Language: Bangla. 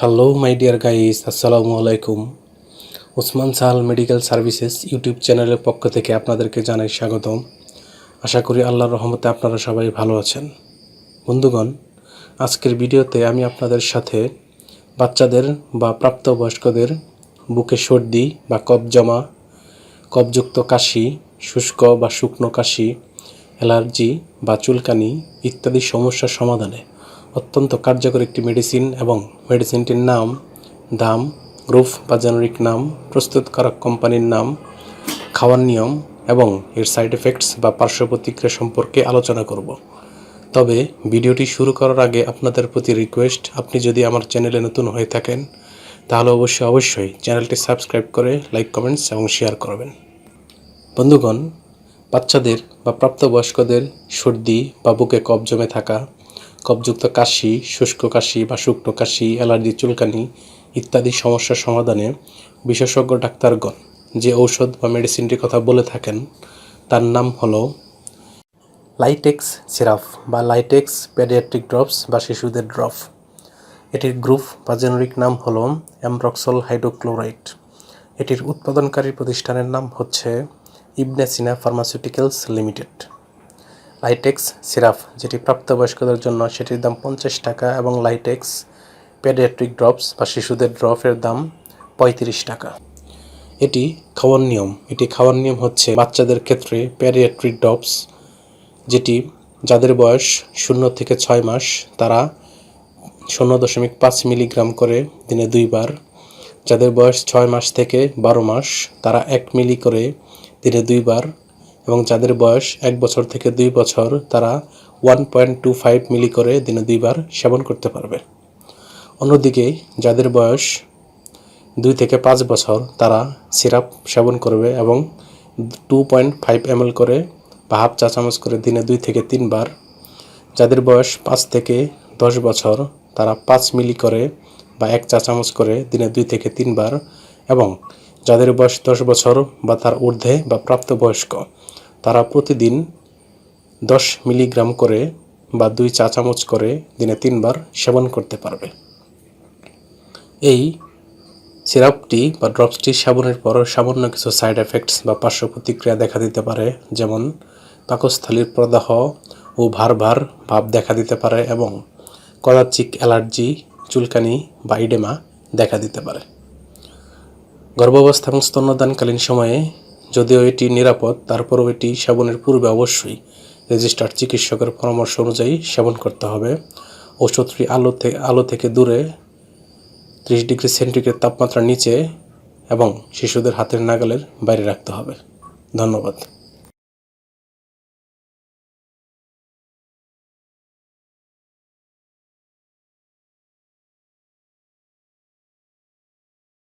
হ্যালো মাই ডিয়ার গাইস, আসসালামু আলাইকুম। Osman Sahal medical services YouTube চ্যানেলের পক্ষ থেকে আপনাদেরকে জানাই স্বাগতম। আশা করি আল্লাহর রহমতে আপনারা সবাই ভালো আছেন। বন্ধুগণ, আজকের ভিডিওতে আমি আপনাদের সাথে বাচ্চাদের বা প্রাপ্তবয়স্কদের বুকে সর্দি বা কফ জমা, কফযুক্ত কাশি, শুষ্ক বা শুকনো কাশি, অ্যালার্জি বা চুলকানি ইত্যাদি সমস্যার সমাধানে অত্যন্ত কার্যকর একটি মেডিসিন এবং মেডিসিনটির নাম, দাম, গ্রুপ বা জেনারিক নাম, প্রস্তুতকারক কোম্পানির নাম, খাওয়ার নিয়ম এবং এর সাইড এফেক্টস বা পার্শ্ব প্রতিক্রিয়া সম্পর্কে আলোচনা করব। তবে ভিডিওটি শুরু করার আগে আপনাদের প্রতি রিকোয়েস্ট, আপনি যদি আমার চ্যানেলে নতুন হয়ে থাকেন তাহলে অবশ্যই চ্যানেলটি সাবস্ক্রাইব করে লাইক, কমেন্টস এবং শেয়ার করবেন। বন্ধুগণ, বাচ্চাদের বা প্রাপ্তবয়স্কদের সর্দি বা বুকে কফ জমে থাকা, কফযুক্ত কাশি, শুষ্ক কাশি বা শুকনো কাশি, অ্যালার্জি, চুলকানি ইত্যাদি সমস্যার সমাধানে বিশেষজ্ঞ ডাক্তারগণ যে ঔষধ বা মেডিসিনটির কথা বলে থাকেন তার নাম হলো লাইটেক্স সিরাপ বা লাইটেক্স পেডিয়াট্রিক ড্রপস বা শিশুদের ড্রপ। এটির গ্রুপ বা জেনারিক নাম হলো অ্যামব্রক্সল হাইড্রোক্লোরাইড। এটির উৎপাদনকারী প্রতিষ্ঠানের নাম হচ্ছে ইবনে সিনা ফার্মাসিউটিক্যালস লিমিটেড। লাইটেক্স সিরাপ যেটি প্রাপ্তবয়স্কদের জন্য, সেটির দাম 50 টাকা এবং লাইটেক্স পেডিয়াট্রিক ড্রপস বা শিশুদের ড্রপের দাম 35 টাকা। এটি খাওয়ার নিয়ম হচ্ছে বাচ্চাদের ক্ষেত্রে পেডিয়াট্রিক ড্রপস, যেটি যাদের বয়স 0 থেকে 6 মাস তারা 0.5 মিলিগ্রাম করে দিনে 2 বার, যাদের বয়স 6 মাস থেকে 12 মাস তারা 1 মিলি করে দিনে 2 বার এবং যাদের বয়স 1 বছর থেকে 2 বছর তারা 1.25 মিলি করে দিনে 2 বার সেবন করতে পারবে। অন্যদিকে যাদের বয়স 2 থেকে 5 বছর তারা সিরাপ সেবন করবে এবং 2.5 ml করে বা হাফ চা চামচ করে দিনে 2 থেকে 3 বার। যাদের বয়স 5 থেকে 10 বছর তারা 5 মিলি করে বা 1 চা চামচ করে দিনে 2 থেকে 3 বার এবং যাদের বয়স 10 বছর বা তার ঊর্ধ্বে বা প্রাপ্তবয়স্ক তারা প্রতিদিন 10 মিলিগ্রাম করে বা 2 চা চামচ করে দিনে 3 বার সেবন করতে পারবে। এই সিরাপটি বা ড্রপসটি সেবনের পর সামান্য কিছু সাইড এফেক্টস বা পার্শ্ব প্রতিক্রিয়া দেখা দিতে পারে, যেমন পাকস্থলীর প্রদাহ ও ভার ভাব দেখা দিতে পারে এবং কদাচিৎ অ্যালার্জি, চুলকানি বা ইডেমা দেখা দিতে পারে। গর্ভাবস্থা এবং স্তন্যদানকালীন সময়ে যদিও এটি নিরাপদ, তারপরও এটি সেবনের পূর্বে অবশ্যই রেজিস্টার্ড চিকিৎসকের পরামর্শ অনুযায়ী সেবন করতে হবে। ওষুধটি আলো থেকে দূরে 30 ডিগ্রি সেন্টিগ্রেড তাপমাত্রার নিচে এবং শিশুদের হাতের নাগালের বাইরে রাখতে হবে। ধন্যবাদ।